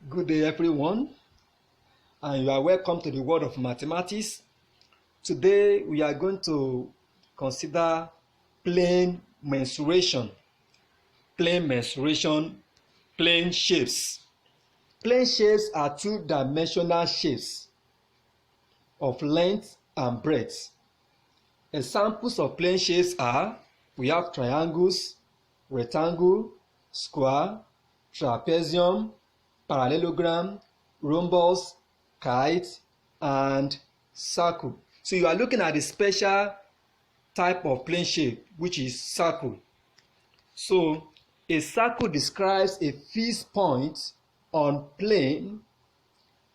Good day, everyone, and you are welcome to the world of mathematics. Today, we are going to consider plane mensuration, plane shapes. Plane shapes are two-dimensional shapes of length and breadth. Examples of plane shapes are, we have triangles, rectangle, square, trapezium, parallelogram, rhombus, kite, and circle. So you are looking at the special type of plane shape, which is circle. So a circle describes a fixed point on plane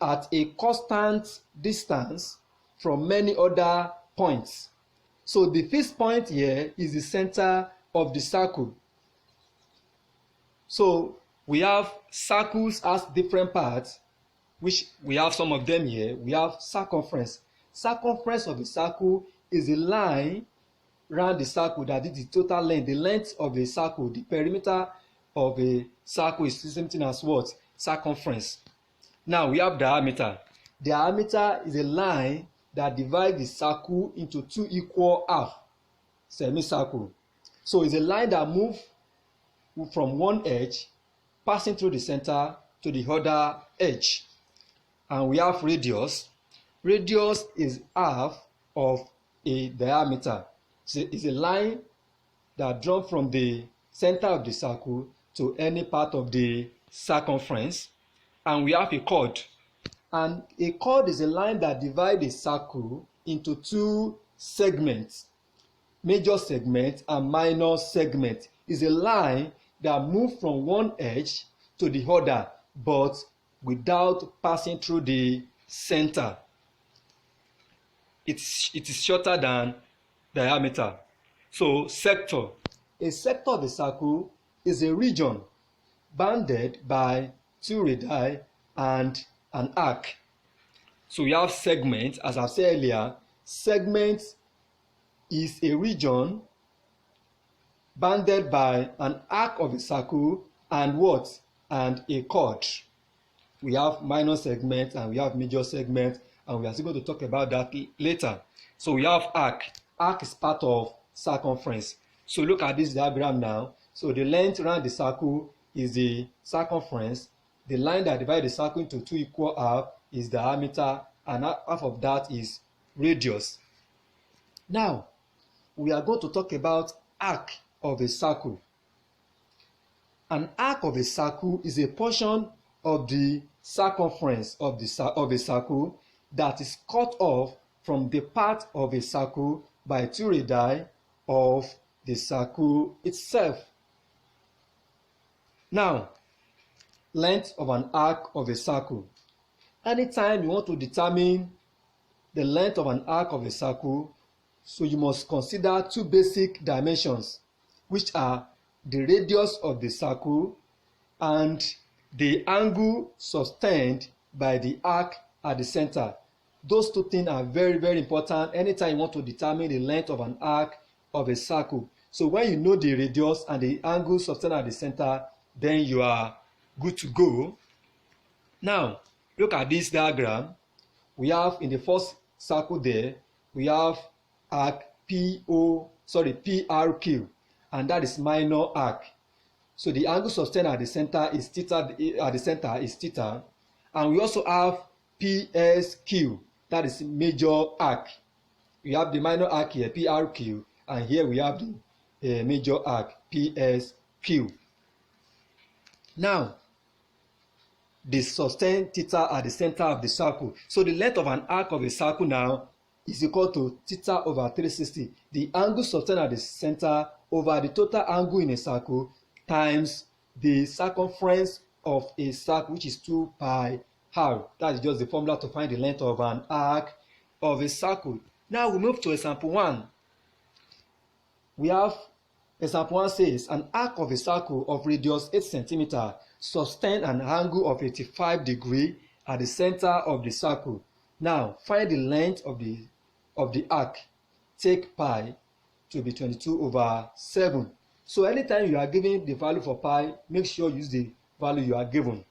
at a constant distance from many other points. So the fixed point here is the center of the circle. So we have circles as different parts, which we have some of them here. We have circumference. Circumference of a circle is a line around the circle that is the total length, the length of a circle. The perimeter of a circle is the same thing as what? Circumference. Now we have diameter. Diameter is a line that divides the circle into two equal halves, semicircle. So it's a line that moves from one edge, passing through the center to the other edge. And we have radius. Radius is half of a diameter. So it's a line that drawn from the center of the circle to any part of the circumference. And we have a chord. And a chord is a line that divides a circle into two segments. Major segment and minor segment is a line that moves from one edge to the other, but without passing through the center. It is shorter than diameter. So sector. A sector of the circle is a region bounded by two radii and an arc. So we have segment. As I said earlier, segment is a region bounded by an arc of a circle and what? And a chord. We have minor segment and we have major segment, and we are still going to talk about that later. So we have arc. Arc is part of circumference. So look at this diagram now. So the length around the circle is the circumference. The line that divides the circle into two equal halves is diameter, and half of that is radius. Now, we are going to talk about arc of a circle. An arc of a circle is a portion of the circumference of a circle that is cut off from the part of a circle by two radii of the circle itself. Now, length of an arc of a circle. Anytime you want to determine the length of an arc of a circle, so you must consider two basic dimensions, which are the radius of the circle and the angle sustained by the arc at the center. Those two things are very, very important anytime you want to determine the length of an arc of a circle. So when you know the radius and the angle sustained at the center, then you are good to go. Now, look at this diagram. We have in the first circle there, we have arc PRQ, and that is minor arc. So the angle sustained at the center is theta, and we also have PSQ, that is major arc. We have the minor arc here, PRQ, and here we have the major arc, PSQ. Now, the sustained theta at the center of the circle. So the length of an arc of a circle now is equal to theta over 360. The angle sustained at the center over the total angle in a circle times the circumference of a circle, which is 2 pi r. That is just the formula to find the length of an arc of a circle. Now we move to example 1. We have example 1 says an arc of a circle of radius 8 cm sustain an angle of 85 degrees at the center of the circle. Now find the length of the arc. Take pi to be 22/7. So anytime you are given the value for pi, make sure you use the value you are given.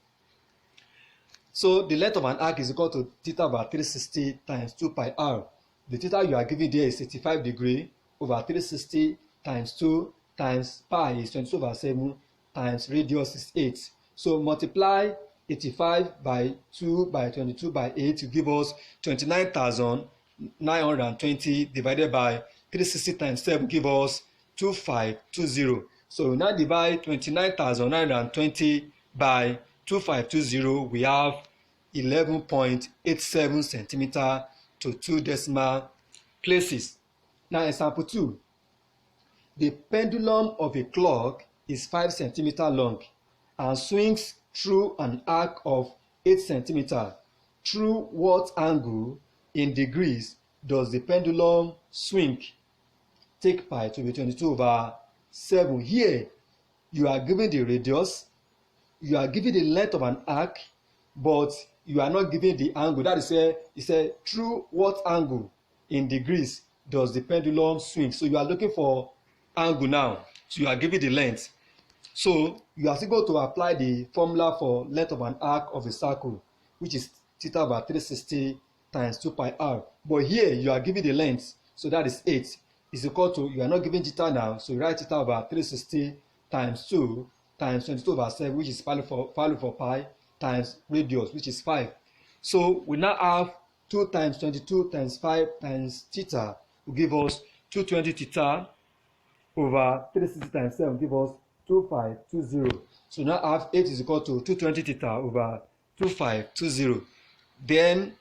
So the length of an arc is equal to theta over 360 times 2 pi r. The theta you are given there is 85 degree over 360 times 2 times pi is 22 over 7 times radius is 8. So multiply 85 by 2 by 22 by 8 to give us 29,920 divided by 360 times 7 give us 2520. So we now divide 29,920 by 2520, we have 11.87 centimeter to 2 decimal places. Now example 2. The pendulum of a clock is 5 centimeter long and swings through an arc of 8 centimeter. Through what angle in degrees does the pendulum swing? Take pi to be 22 over 7. Here you are given the radius, you are given the length of an arc, but you are not given the angle. That is it said through what angle in degrees does the pendulum swing. So you are looking for angle now. So you are given the length. So you are still going to apply the formula for length of an arc of a circle, which is theta over 360 times 2 pi r. But here you are given the length, so that is 8. Is equal to, you are not given theta now, so you write theta over 360 times 2 times 22 over 7, which is value for pi, times radius, which is 5. So we now have 2 times 22 times 5 times theta will give us 220 theta over 360 times 7 give us 2520. So now have 8 is equal to 220 theta over 2520. Then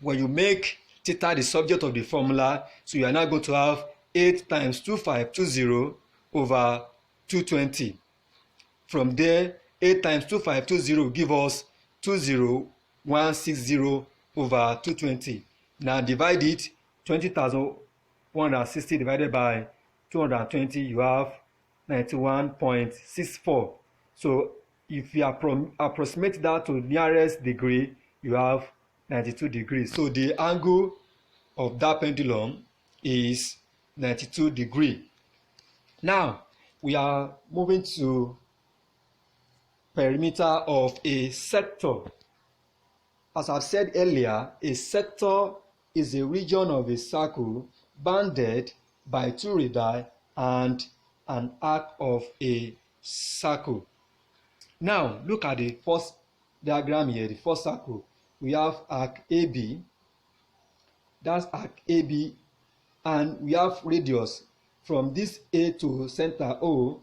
when you make theta the subject of the formula, so you are now going to have 8 times 2520 over 220. From there, 8 times 2520 give us 20160 over 220. Now divide it, 20,160 divided by 220, you have 91.64. So if you approximate that to nearest degree, you have 92 degrees. So the angle of that pendulum is 92 degrees. Now we are moving to perimeter of a sector. As I've said earlier, a sector is a region of a circle bounded by 2 radii and an arc of a circle. Now look at the first diagram here, the first circle. We have arc AB, that's arc AB, and we have radius from this A to center O.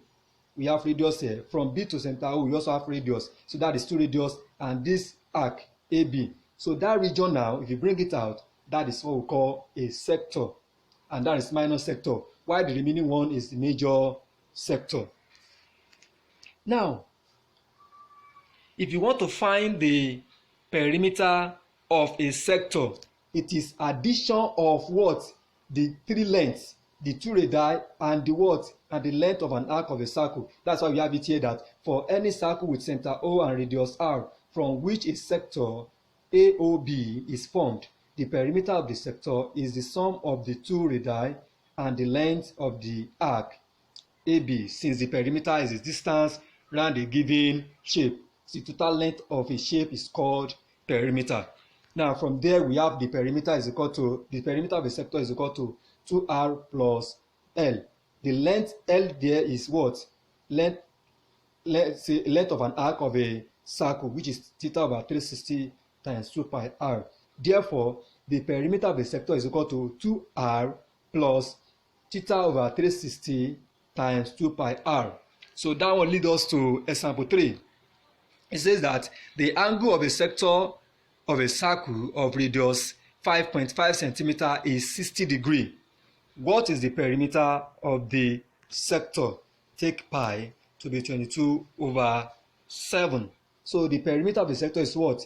We have radius here. From B to center O, we also have radius. So that is 2 radius and this arc AB. So that region now, if you bring it out, that is what we call a sector. And that is minor sector, while the remaining one is the major sector. Now, if you want to find the perimeter of a sector, it is addition of what? The 3 lengths, the 2 radii and the what? And the length of an arc of a circle. That's why we have it here that for any circle with center O and radius r, from which a sector AOB is formed, the perimeter of the sector is the sum of the 2 radii and the length of the arc AB, since the perimeter is the distance around a given shape. The total length of a shape is called perimeter. Now from there we have the perimeter is equal to, the perimeter of a sector is equal to 2r plus L. The length L there is what? Length of an arc of a circle, which is theta over 360 times 2 pi r. Therefore, the perimeter of a sector is equal to 2r plus theta over 360 times 2 pi r. So that will lead us to example 3. It says that the angle of a sector of a circle of radius 5.5 centimeter is 60 degrees. What is the perimeter of the sector? Take pi to be 22 over 7. So the perimeter of the sector is what?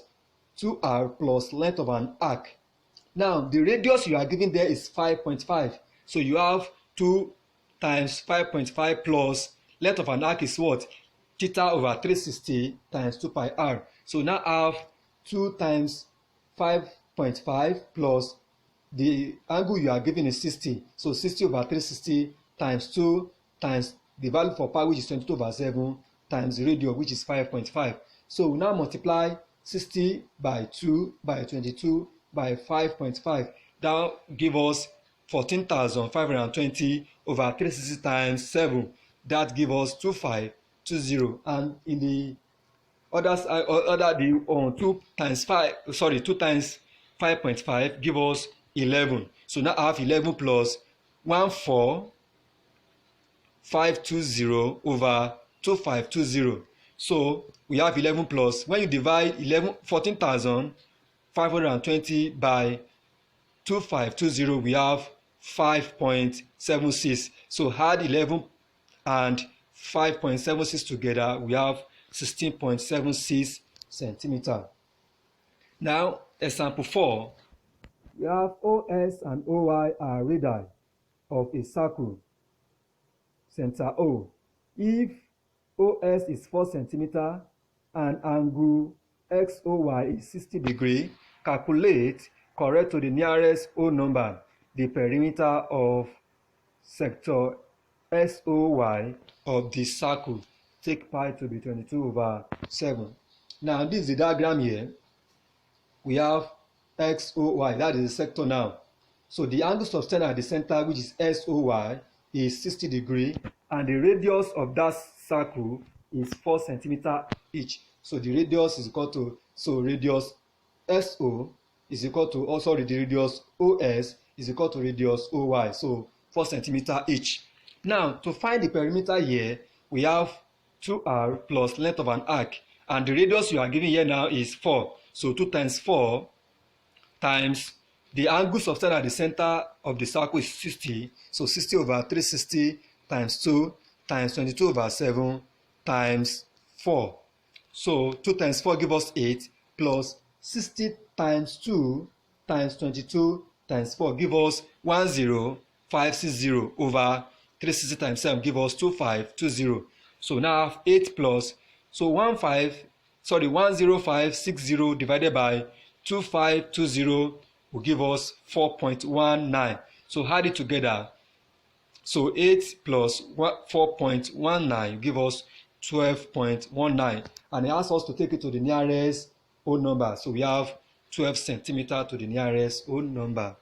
2r plus length of an arc. Now the radius you are given there is 5.5. So you have 2 times 5.5 plus length of an arc is what? Theta over 360 times 2 pi r. So now I have 2 times 5.5 plus the angle you are given is 60. So 60 over 360 times 2 times the value for pi, which is 22 over 7, times the radius, which is 5.5. So we now multiply 60 by 2 by 22 by 5.5. That give us 14,520 over 360 times 7. That give us 2520. And in the other side, the 2 times 5, sorry, 2 times 5.5 give us 11. So now I have 11 plus 14,520 over 2520. So we have 11 plus, when you divide 14,520 by 2520, we have 5.76. So add 11 and 5.76 together, we have 16.76 centimeter. Now, example 4. We have OS and OY are radii of a circle, center O. If OS is 4 centimeter and angle XOY is 60 degree, calculate, correct to the nearest O number, the perimeter of sector SOY of the circle. Take pi to be 22 over 7. Now, this is the diagram here. We have XOY, that is the sector now. So the angle sustained at the center, which is SOY, is 60 degree, and the radius of that circle is 4 centimeter each. So the radius is equal to, so radius SO is equal to, also the radius OS is equal to radius OY, so 4 centimeter each. Now, to find the perimeter here, we have 2r plus length of an arc, and the radius you are given here now is 4. So 2 times 4 times the angle sustained at the center of the circle is 60. So 60 over 360 times 2 times 22 over 7 times 4. So 2 times 4 give us 8, plus 60 times 2 times 22 times 4 give us 10560 over 360 times 7 give us 2520. So now I have 8 plus, so 10560 divided by 2520 will give us 4.19. So add it together. So 8 plus 4.19 give us 12.19. And it asks us to take it to the nearest whole number. So we have 12 centimeter to the nearest whole number.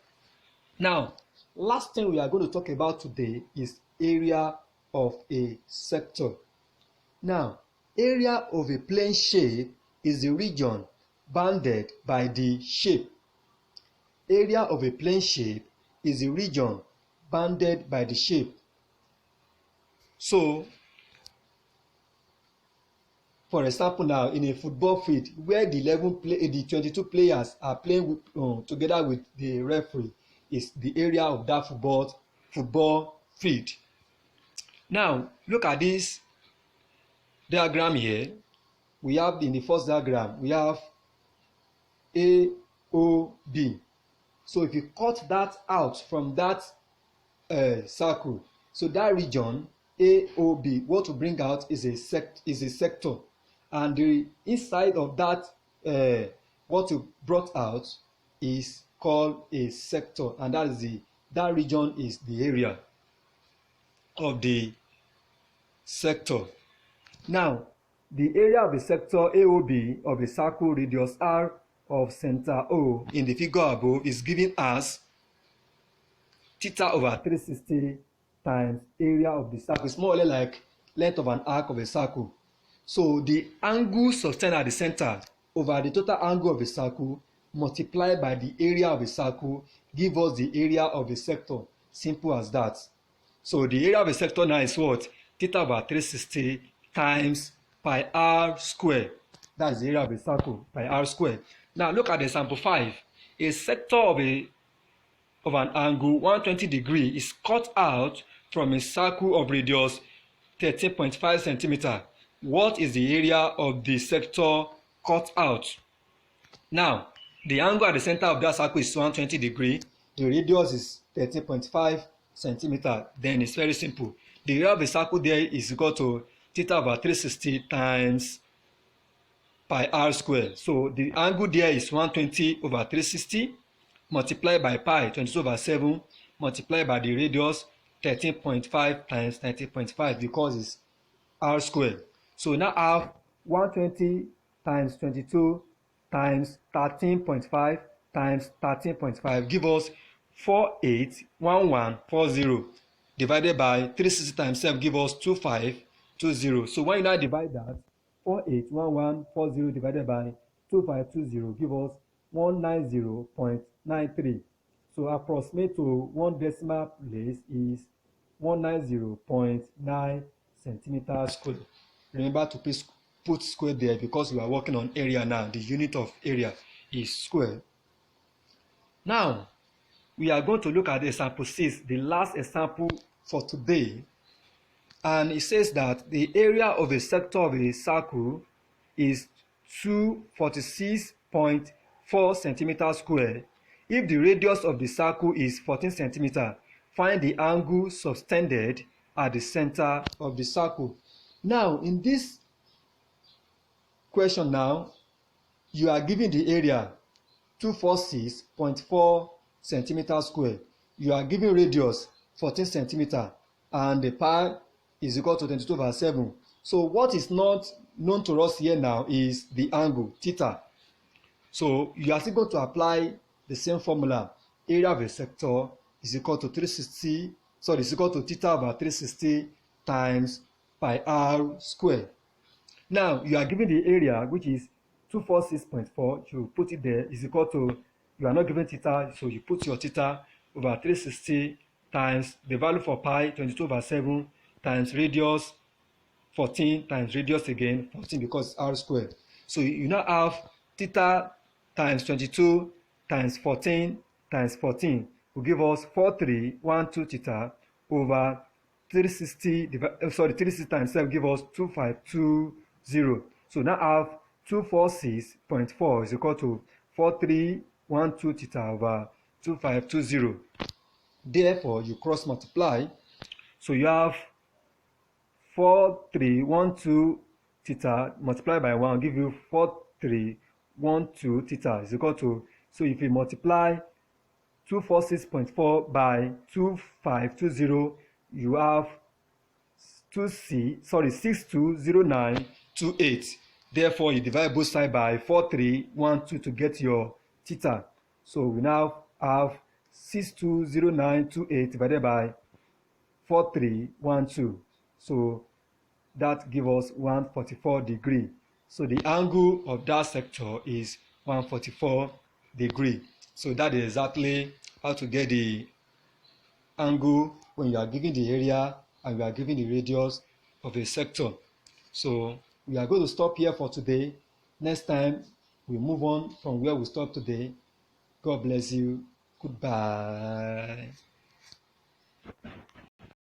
Now, last thing we are going to talk about today is area of a sector. Now, area of a plane shape is the region bounded by the shape. Area of a plane shape is the region bounded by the shape. So, for example, now in a football field where the 22 players are playing with, together with the referee, is the area of that football field. Now, look at this diagram here. We have, in the first diagram, we have AOB. So if you cut that out from that circle, so that region AOB, what to bring out is a sector, and the inside of that what you brought out is called a sector, and that region is the area of the sector. Now, the area of the sector AOB of the circle radius R of center O in the figure above is given as theta over 360 times area of the circle. It's more or less like length of an arc of a circle. So the angle sustained at the center over the total angle of a circle multiplied by the area of a circle give us the area of the sector. Simple as that. So the area of a sector now is what? Theta over 360 times pi r square. That's the area of a circle, pi r square. Now look at example 5. A sector of an angle 120 degree is cut out from a circle of radius 13.5 centimeter. What is the area of the sector cut out? Now, the angle at the center of that circle is 120 degree. The radius is 13.5 centimeter. Then it's very simple. The area of the circle there is equal to theta over 360 times pi r square. So the angle there is 120 over 360 multiplied by pi 22 over 7 multiplied by the radius 13.5 times 19.5 because it's r square. So now I have 120 times 22 times 13.5 times 13.5 give us 481140 divided by 360 times 7 give us 2520. So when you now divide that, 481140 divided by 2520 give us 190.93. So approximate to one decimal place is 190.9 centimeters square. Remember to put square there because we are working on area now. The unit of area is square. Now, we are going to look at example 6, the last example for today. And it says that the area of a sector of a circle is 246.4 centimeters square. If the radius of the circle is 14 centimeters, find the angle subtended at the center of the circle. Now, in this question now, you are given the area 246.4 centimeters square. You are given radius 14 centimeters and the pi is equal to 22/7. So what is not known to us here now is the angle theta. So you are still going to apply the same formula. Area of a sector is equal to theta over 360 times pi r square. Now you are given the area, which is 246.4. You put it there, is equal to, you are not given theta, so you put your theta over 360 times the value for pi 22/7 times radius 14 times radius again 14 because it's r squared. So you now have theta times 22 times 14 times 14 will give us 4312 theta over 360 times 7 give us 2520. So now have 246.4 is equal to 4312 theta over 2520. Therefore, you cross multiply. So you have 4312 theta multiplied by 1 give you 4312 theta is equal to, so if you multiply 246.4 by 2520, you have 620928. Therefore, you divide both sides by 4312 to get your theta. So we now have 620928 divided by 4312. So that gives us 144 degree. So the angle of that sector is 144 degree. So that is exactly how to get the angle when you are given the area and you are given the radius of a sector. So we are going to stop here for today. Next time we move on from where we stopped today. God bless you. Goodbye.